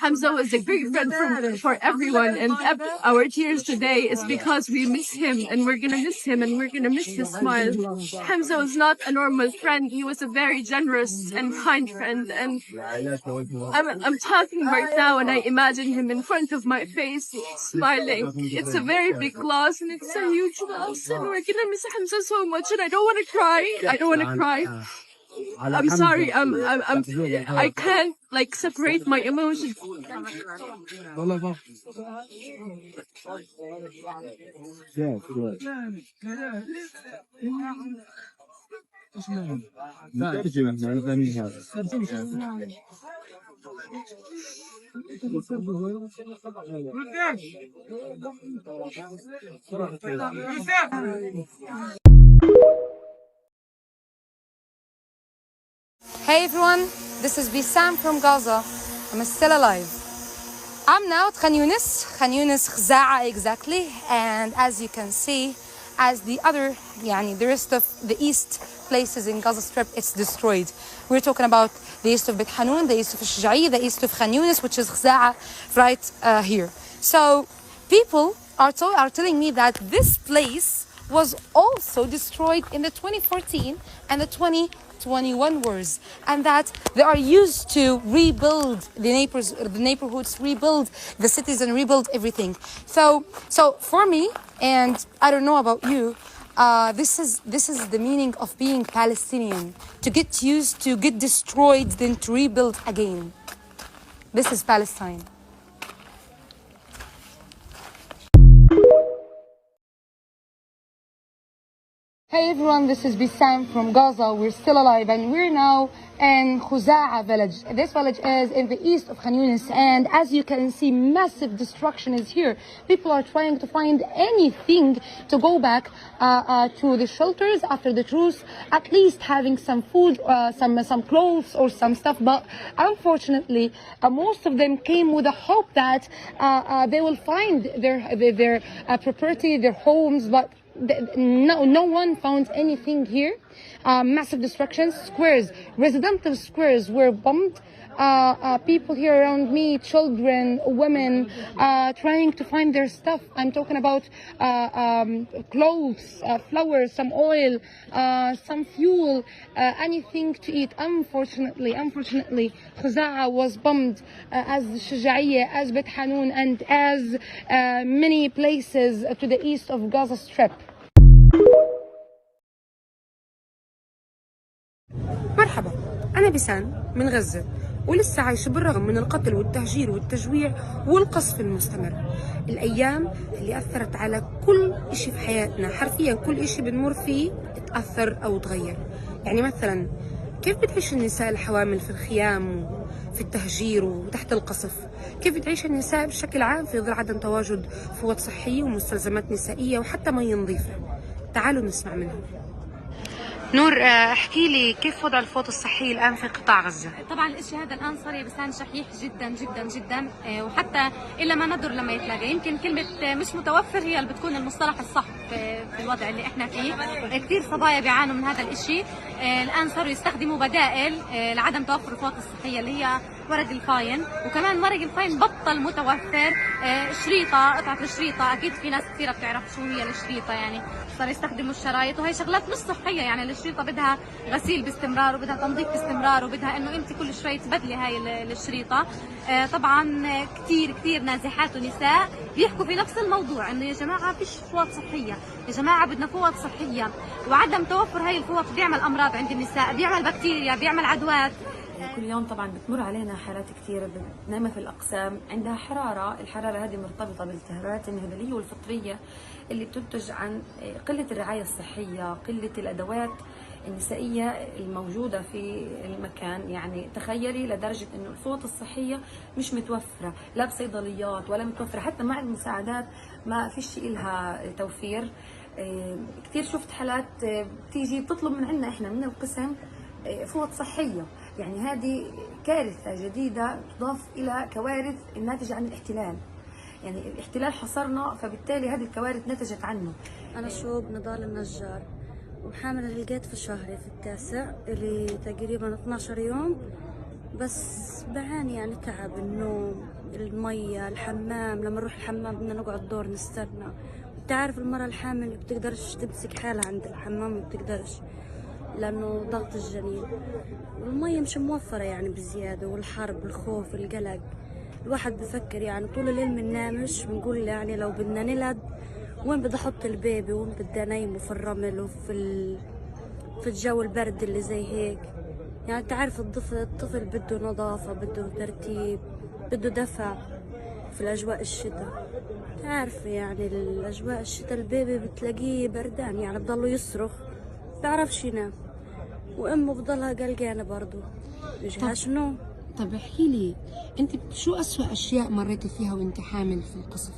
Hamza was a great friend for everyone, and our tears today is because we miss him, and we're gonna miss him, and we're gonna miss his smile. Hamza was not a normal friend. He was a very generous and kind friend, and I'm talking right now, and I imagine him in front of my face, smiling. It's a very big loss, and it's a huge loss, and we're gonna miss Hamza so much, and I don't want to cry. I don't want to cry. I'm sorry. I can't like separate my emotions. Hey everyone, this is Bissam from Gaza. I'm still alive. I'm now at Khan Yunis Khza'a exactly, and as you can see, as the rest of the east places in Gaza Strip, it's destroyed. We're talking about the east of Beit Hanun, the east of Shuja'iyya, the east of Khan Yunis, which is Khza'a right here. So people are telling me that this place was also destroyed in the 2014 and the 2021 wars, and that they are used to rebuild the neighborhoods, rebuild the cities, and rebuild everything. So for me, and I don't know about you, this is the meaning of being Palestinian: to get used to get destroyed, then to rebuild again. This is Palestine. Hey everyone, this is Bissam from Gaza. We're still alive, and we're now in Khza'a village. This village is in the east of Khan Yunis, and as you can see, massive destruction is here. People are trying to find anything to go back to the shelters after the truce, at least having some food, some clothes or some stuff. But unfortunately, most of them came with a hope that they will find their property, their homes, but no one found anything here. Massive destructions, squares, residential squares were bombed. People here around me, children, women, trying to find their stuff. I'm talking about clothes, flowers, some oil, some fuel, anything to eat. Unfortunately, Khza'a was bombed, as Shuja'iyya, as Beit Hanun, and as many places to the east of Gaza Strip. مرحبا، أنا بسان من غزة، ولسه عايشة بالرغم من القتل والتهجير والتجويع والقصف المستمر. الأيام اللي أثرت على كل إشي في حياتنا، حرفيا كل إشي بنمر فيه تأثر أو تغير. يعني مثلا كيف بتعيش النساء الحوامل في الخيام وفي التهجير وتحت القصف؟ كيف بتعيش النساء بشكل عام في ظل عدم تواجد فوط صحية ومستلزمات نسائية وحتى مياه نظيفة؟ تعالوا نسمع منهم. نور، احكي لي كيف وضع الفوط الصحي الان في قطاع غزه؟ طبعا الشيء هذا الان صار يا بسان شحيح جدا جدا جدا، وحتى الا ما ندر لما يتلاقى. يمكن كلمه مش متوفر هي اللي بتكون المصطلح الصح في الوضع اللي احنا فيه. كثير صبايا بيعانوا من هذا الشيء. الان صاروا يستخدموا بدائل لعدم توفر الفوط الصحيه اللي هي ورق الفاين، وكمان ورق الفاين بطل متوفر. شريطه، قطعه الشريطه، اكيد في ناس كثيره بتعرف شو هي الشريطه، يعني صاروا يستخدموا الشرايط، وهي شغلات مش صحيه. يعني الشريطه بدها غسيل باستمرار، وبدها تنظيف باستمرار، وبدها انه انت كل شوي تبدلي هاي الشريطه. طبعا كثير نازحات ونساء بيحكوا في نفس الموضوع، انه يا جماعه فيش فوط صحيه، يا جماعه بدنا فوط صحيه. وعدم توفر هاي الفوط بيعمل امراض عند النساء، بيعمل بكتيريا، بيعمل عدوات. كل يوم طبعا بتمر علينا حالات كثيرة نايمة في الأقسام عندها حرارة. الحرارة هذه مرتبطة بالالتهابات النهبلية والفطرية اللي بتنتج عن قلة الرعاية الصحية، قلة الأدوات النسائية الموجودة في المكان. يعني تخيلي لدرجة إنه الفوط الصحية مش متوفرة لا بصيدليات ولا متوفرة، حتى مع المساعدات ما فيش إلها توفير. كثير شفت حالات بتيجي بتطلب من عنا إحنا من القسم فوط صحية. يعني هذه كارثة جديدة تضاف إلى كوارث الناتجة عن الاحتلال. يعني الاحتلال حصرنا، فبالتالي هذه الكوارث نتجت عنه. أنا شوب نضال النجار، وحاملة لقيت في شهري في التاسع اللي تقريبا 12 يوم بس بعاني يعني تعب، النوم، المية، الحمام. لما نروح الحمام بدنا نقعد دور نستنى. انت عارف المرأة الحامل بتقدرش تمسك حالها عند الحمام، ما بتقدرش لأنه ضغط الجنين. والمية مش موفرة يعني بزيادة، والحرب، الخوف، القلق. الواحد بفكر يعني طول الليل مننامش، بنقول يعني لو بدنا نلد وين بدي احط البيبي، وين بدي انيمه، في الرمل في الجو البرد اللي زي هيك. يعني تعرف الطفل بده نظافة، بده ترتيب، بده دفع في الأجواء الشتاء. تعرف يعني الأجواء الشتاء البيبي بتلاقيه بردان، يعني بضله يصرخ، بعرفش ينام، وأمه بضلها قلقانة برضو، بيجيهاش نوم. طب احكي لي، انت شو أسوأ أشياء مريتي فيها وانت حامل في القصف؟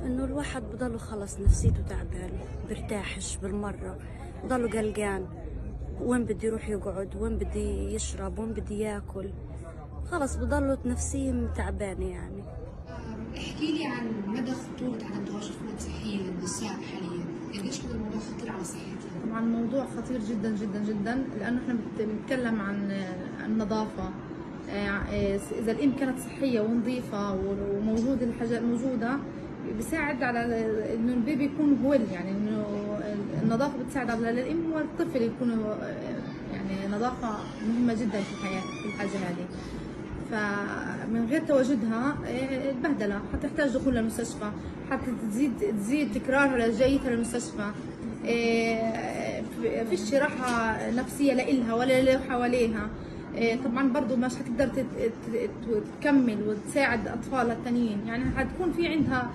إنه الواحد بضله خلص نفسيته تعبان، برتاحش بالمرة، بضله قلقان، وين بدي يروح يقعد، وين بدي يشرب، وين بدي ياكل، خلص بضله نفسيا تعبانة يعني. احكي لي عن مدى خطورة عدم توافر خدمات صحية للنساء حاليا، قديش هذا الموضوع خطير على صحتهم؟ طبعا الموضوع خطير جدا جدا جدا، لانه احنا بنتكلم عن النظافه. اذا الام كانت صحيه ونظيفه وموجود الحاجات موجوده، بيساعد على انه البيبي يكون ويل، يعني انه النظافه بتساعد على الام والطفل يكونوا يعني نظافه مهمه جدا في الحياه في الحاجه هذه. فمن غير تواجدها البهدله، حتحتاج دخول للمستشفى، تزيد تكرار جيتها للمستشفى. فيش راحة نفسية لإلها ولا اللي حواليها. طبعا برضو مش حتقدر تكمل وتساعد أطفالها التانيين، يعني حتكون في عندها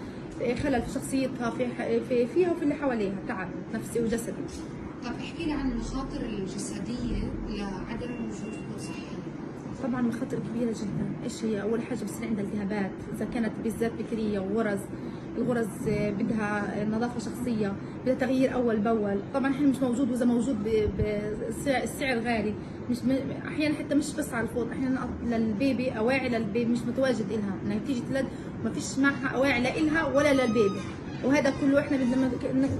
خلل في شخصيتها، فيها وفي اللي حواليها، تعب نفسي وجسدي. طب احكي لي عن المخاطر الجسدية لعدم وجود خدمات صحية. طبعا مخاطر كبيرة جدا. ايش هي؟ أول حاجة بصير عندها التهابات، إذا كانت بالذات بكرية وغرز. الغرز بدها نظافة شخصية، بدها تغيير أول بأول. طبعا احنا مش موجود، وإذا موجود بالسعر غالي، مش أحيانا حتى مش بس على الفوط، أحيانا للبيبي أواعي للبيبي مش متواجد إلها، إنها تيجي تلد وما فيش معها أواعي لا إلها ولا للبيبي. وهذا كله احنا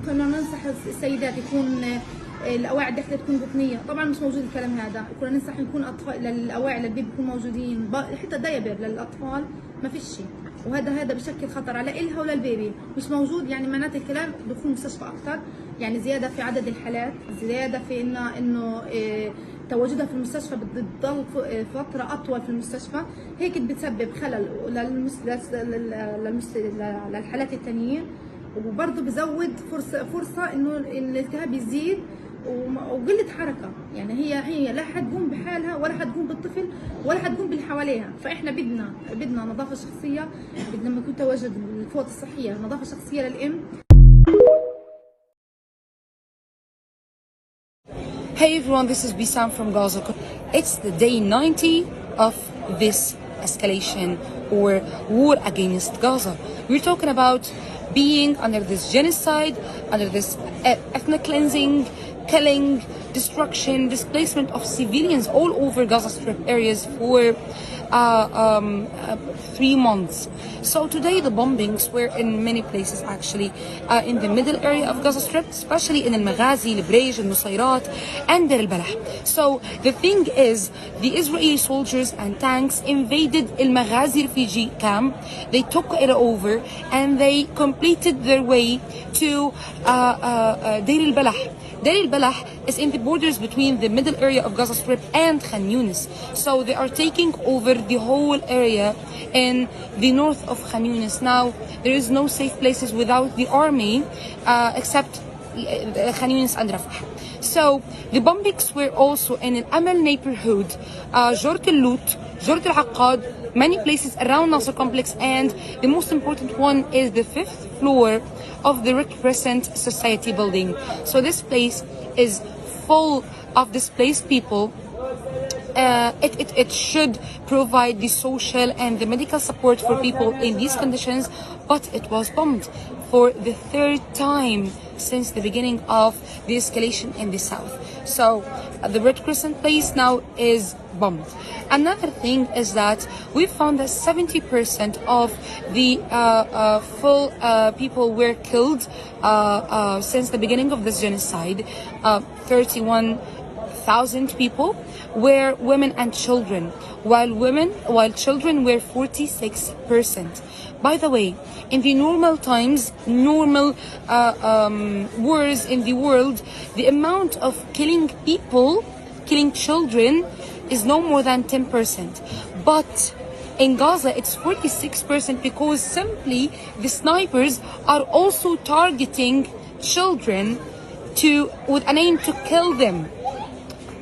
كنا ننصح السيدات يكون الاواعي الداخليه تكون بطنيه. طبعا مش موجود الكلام هذا، كنا ننصح يكون اطفال الاواعي للبيبي يكونوا موجودين، حتى دايبر للاطفال ما فيش شيء. وهذا بشكل خطر على إلها ولا البيبي. مش موجود يعني معناته الكلام دخول مستشفى اكثر، يعني زياده في عدد الحالات، زياده في انه تواجدها في المستشفى بتضل فتره اطول في المستشفى، هيك بتسبب خلل للحالات التانيين، وبرضه بزود فرصه انه الالتهاب يزيد وقله حركه. يعني هي لا حتقوم بحالها ولا حتقوم بالطفل ولا حتقوم باللي حواليها. فاحنا بدنا نظافه شخصيه، بدنا لما يكون تواجد الفوط الصحيه، نظافه شخصيه للام. Hey everyone, this is Bisam from Gaza. It's the day 90 of this escalation or war against Gaza. We're talking about being under this genocide, under this ethnic cleansing, killing, destruction, displacement of civilians all over Gaza Strip areas for 3 months. So today the bombings were in many places actually, in the middle area of Gaza Strip, especially in Al-Maghazi, Al-Brej, Al-Nusayrat and Deir al-Balah. So the thing is, the Israeli soldiers and tanks invaded Al-Maghazi refugee camp. They took it over and they completed their way to Deir al-Balah. Deir al-Balah is in the borders between the middle area of Gaza Strip and Khan Yunis. So they are taking over the whole area in the north of Khan Yunis. Now, there is no safe places without the army, except Khan Yunis and Rafah. So the bombings were also in Al Amal neighborhood, Jort al-Lut, Jort al-Aqad, many places around Nasser complex, and the most important one is the 5th floor of the Red Crescent Society building. So this place is full of displaced people. It should provide the social and the medical support for people in these conditions, but it was bombed for the 3rd time since the beginning of the escalation in the south. So the Red Crescent place now is bombed. Another thing is that we found that 70% of the full people were killed since the beginning of this genocide. 31 1,000 people were women and children, while children were 46%. By the way, in the normal times, normal wars in the world, the amount of killing people, killing children, is no more than 10%. But in Gaza, it's 46% because simply the snipers are also targeting children with an aim to kill them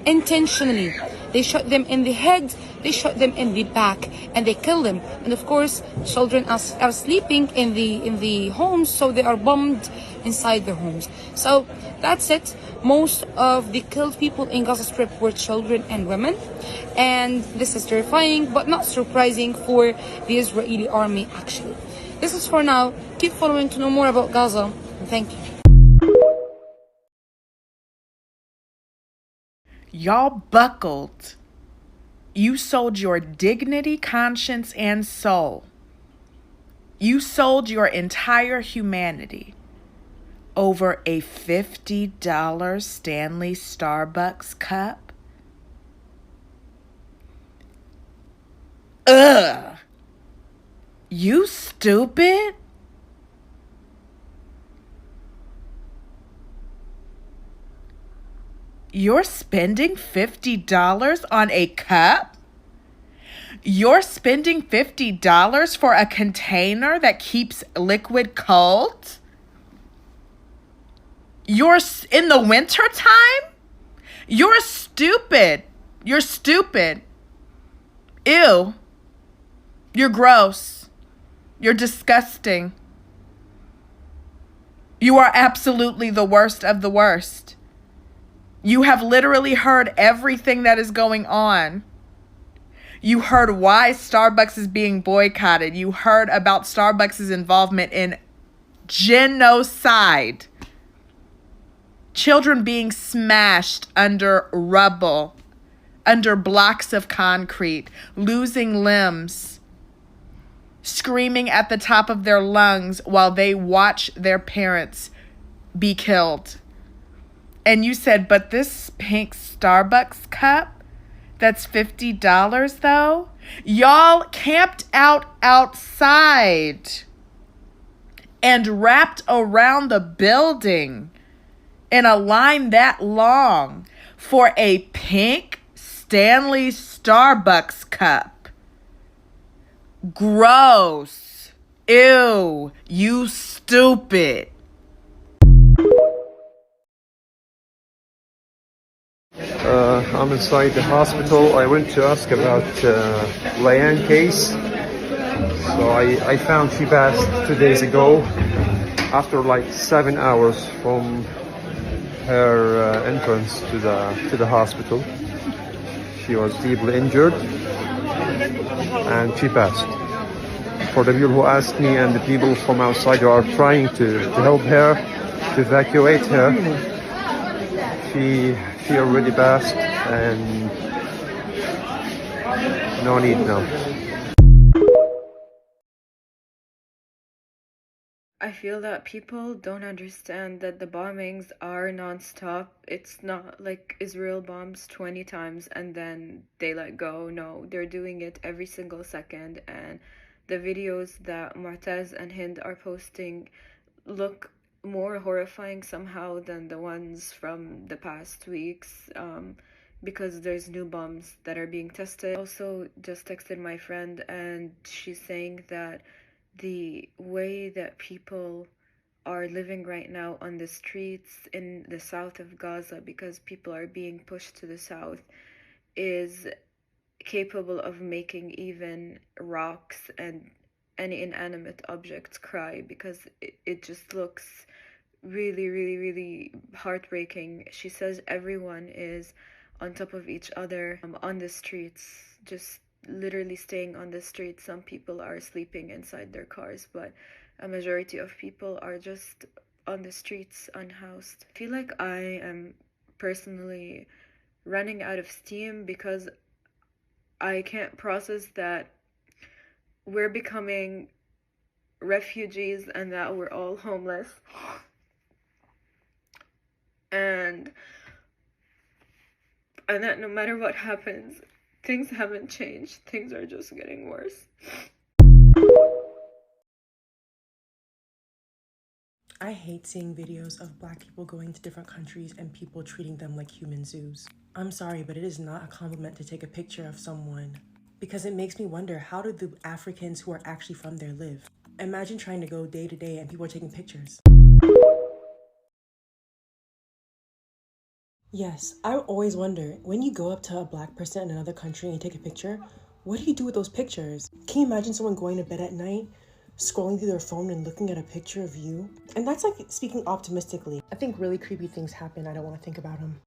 intentionally. They shot them in the head, they shot them in the back, and they kill them. And of course, children are sleeping in the homes, so they are bombed inside their homes. So that's it. Most of the killed people in Gaza Strip were children and women, and this is terrifying but not surprising for the Israeli army actually. This is for now. Keep following to know more about Gaza. Thank you. Y'all buckled. You sold your dignity, conscience, and soul. You sold your entire humanity over a $50 Stanley Starbucks cup. Ugh. You stupid. You're spending $50 on a cup? You're spending $50 for a container that keeps liquid cold? You're in the winter time? You're stupid. You're stupid. Ew. You're gross. You're disgusting. You are absolutely the worst of the worst. You have literally heard everything that is going on. You heard why Starbucks is being boycotted. You heard about Starbucks' involvement in genocide. Children being smashed under rubble, under blocks of concrete, losing limbs, screaming at the top of their lungs while they watch their parents be killed. And you said, but this pink Starbucks cup, that's $50 though? Y'all camped out outside and wrapped around the building in a line that long for a pink Stanley Starbucks cup. Gross. Ew. You stupid. I'm inside the hospital. I went to ask about Layan case. So I found she passed 2 days ago after like 7 hours from her entrance to the hospital. She was deeply injured and she passed. For the people who asked me and the people from outside who are trying to help her, to evacuate her, she already passed and no need now. I feel that people don't understand that the bombings are non-stop. It's not like Israel bombs 20 times and then they let go. No, they're doing it every single second, and the videos that Mu'taz and Hind are posting look more horrifying somehow than the ones from the past weeks, because there's new bombs that are being tested. Also just texted my friend and she's saying that the way that people are living right now on the streets in the south of Gaza, because people are being pushed to the south, is capable of making even rocks and any inanimate objects cry, because it just looks really, really, really heartbreaking. She says everyone is on top of each other on the streets, just literally staying on the street. Some people are sleeping inside their cars, but a majority of people are just on the streets unhoused. I feel like I am personally running out of steam because I can't process that we're becoming refugees and that we're all homeless. And and that no matter what happens, things haven't changed. Things are just getting worse. I hate seeing videos of Black people going to different countries and people treating them like human zoos. I'm sorry, but it is not a compliment to take a picture of someone, because it makes me wonder, how do the Africans who are actually from there live? Imagine trying to go day to day and people are taking pictures. Yes, I always wonder, when you go up to a Black person in another country and take a picture, what do you do with those pictures? Can you imagine someone going to bed at night, scrolling through their phone and looking at a picture of you? And that's like speaking optimistically. I think really creepy things happen. I don't want to think about them.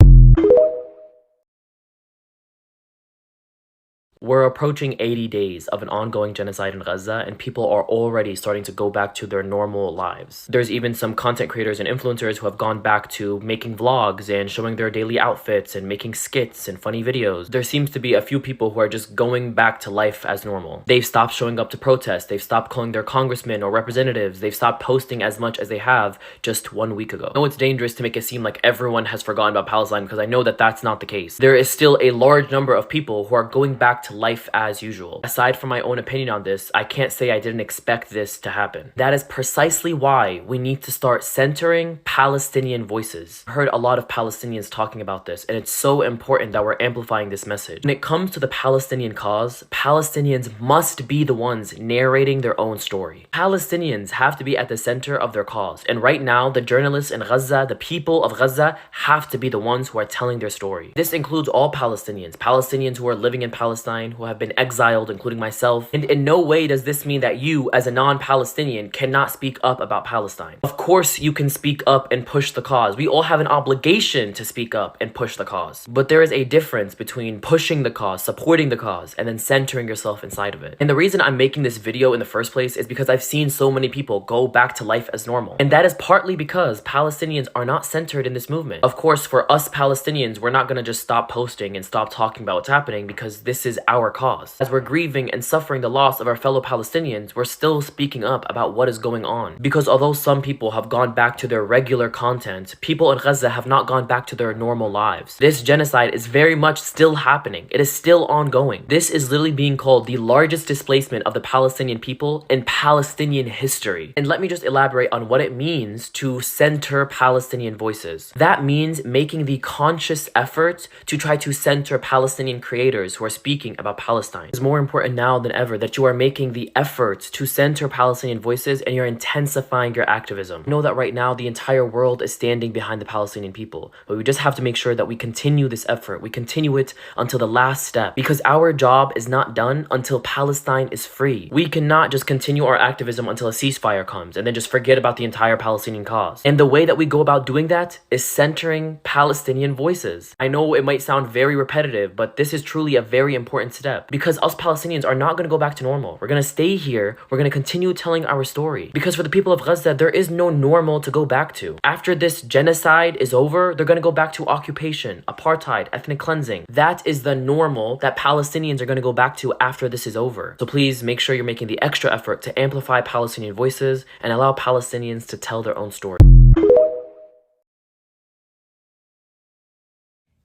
We're approaching 80 days of an ongoing genocide in Gaza, and people are already starting to go back to their normal lives. There's even some content creators and influencers who have gone back to making vlogs and showing their daily outfits and making skits and funny videos. There seems to be a few people who are just going back to life as normal. They've stopped showing up to protest. They've stopped calling their congressmen or representatives. They've stopped posting as much as they have just 1 week ago. I know it's dangerous to make it seem like everyone has forgotten about Palestine, because I know that that's not the case. There is still a large number of people who are going back to life as usual. Aside from my own opinion on this, I can't say I didn't expect this to happen. That is precisely why we need to start centering Palestinian voices. I heard a lot of Palestinians talking about this, and it's so important that we're amplifying this message. When it comes to the Palestinian cause, Palestinians must be the ones narrating their own story. Palestinians have to be at the center of their cause, and right now, the journalists in Gaza, the people of Gaza, have to be the ones who are telling their story. This includes all Palestinians, Palestinians who are living in Palestine, who have been exiled, including myself, and in no way does this mean that you, as a non-Palestinian, cannot speak up about Palestine. Of course you can speak up and push the cause. We all have an obligation to speak up and push the cause. But there is a difference between pushing the cause, supporting the cause, and then centering yourself inside of it. And the reason I'm making this video in the first place is because I've seen so many people go back to life as normal. And that is partly because Palestinians are not centered in this movement. Of course, for us Palestinians, we're not gonna just stop posting and stop talking about what's happening, because this is our cause. As we're grieving and suffering the loss of our fellow Palestinians, we're still speaking up about what is going on. Because although some people have gone back to their regular content, people in Gaza have not gone back to their normal lives. This genocide is very much still happening. It is still ongoing. This is literally being called the largest displacement of the Palestinian people in Palestinian history. And let me just elaborate on what it means to center Palestinian voices. That means making the conscious effort to try to center Palestinian creators who are speaking about Palestine. It's more important now than ever that you are making the effort to center Palestinian voices, and you're intensifying your activism. Know that right now the entire world is standing behind the Palestinian people, but we just have to make sure that we continue this effort. We continue it until the last step, because our job is not done until Palestine is free. We cannot just continue our activism until a ceasefire comes and then just forget about the entire Palestinian cause. And the way that we go about doing that is centering Palestinian voices. I know it might sound very repetitive, but this is truly a very important step. Because us Palestinians are not going to go back to normal. We're going to stay here. We're going to continue telling our story. Because for the people of Gaza, there is no normal to go back to. After this genocide is over, they're going to go back to occupation, apartheid, ethnic cleansing. That is the normal that Palestinians are going to go back to after this is over. So please make sure you're making the extra effort to amplify Palestinian voices and allow Palestinians to tell their own story.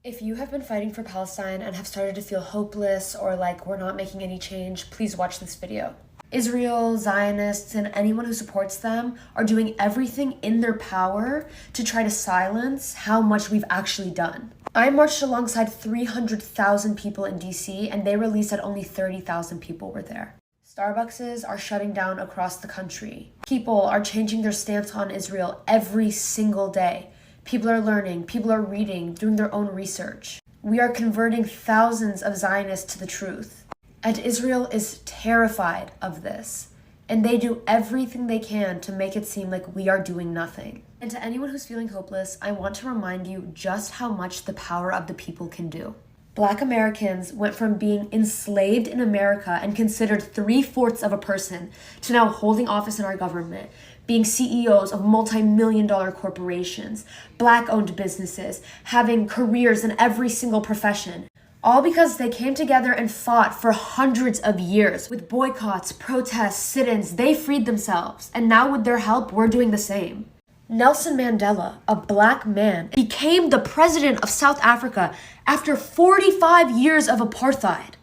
If you have been fighting for Palestine and have started to feel hopeless or like we're not making any change, please watch this video. Israel, Zionists, and anyone who supports them are doing everything in their power to try to silence how much we've actually done. I marched alongside 300,000 people in DC, and they released that only 30,000 people were there. Starbucks are shutting down across the country. People are changing their stance on Israel every single day. People are learning, people are reading, doing their own research. We are converting thousands of Zionists to the truth. And Israel is terrified of this. And they do everything they can to make it seem like we are doing nothing. And to anyone who's feeling hopeless, I want to remind you just how much the power of the people can do. Black Americans went from being enslaved in America and considered 3/4 of a person to now holding office in our government, being CEOs of multi-million-dollar corporations, Black-owned businesses, having careers in every single profession. All because they came together and fought for hundreds of years. With boycotts, protests, sit-ins, they freed themselves. And now with their help, we're doing the same. Nelson Mandela, a black man, became the president of South Africa after 45 years of apartheid.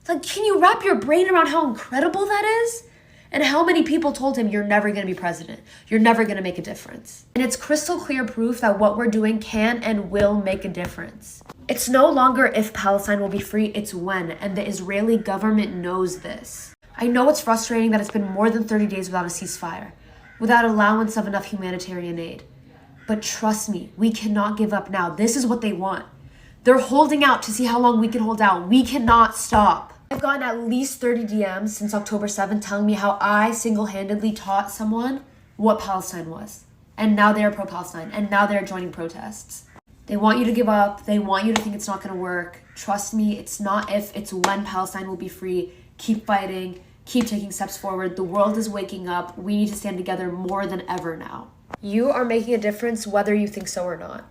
Like, can you wrap your brain around how incredible that is? And how many people told him, you're never going to be president. You're never going to make a difference. And it's crystal clear proof that what we're doing can and will make a difference. It's no longer if Palestine will be free, it's when. And the Israeli government knows this. I know it's frustrating that it's been more than 30 days without a ceasefire, without allowance of enough humanitarian aid. But trust me, we cannot give up now. This is what they want. They're holding out to see how long we can hold out. We cannot stop. I've gotten at least 30 DMs since October 7th telling me how I single-handedly taught someone what Palestine was. And now they're pro-Palestine. And now they're joining protests. They want you to give up. They want you to think it's not going to work. Trust me, it's not if, it's when Palestine will be free. Keep fighting. Keep taking steps forward. The world is waking up. We need to stand together more than ever now. You are making a difference whether you think so or not.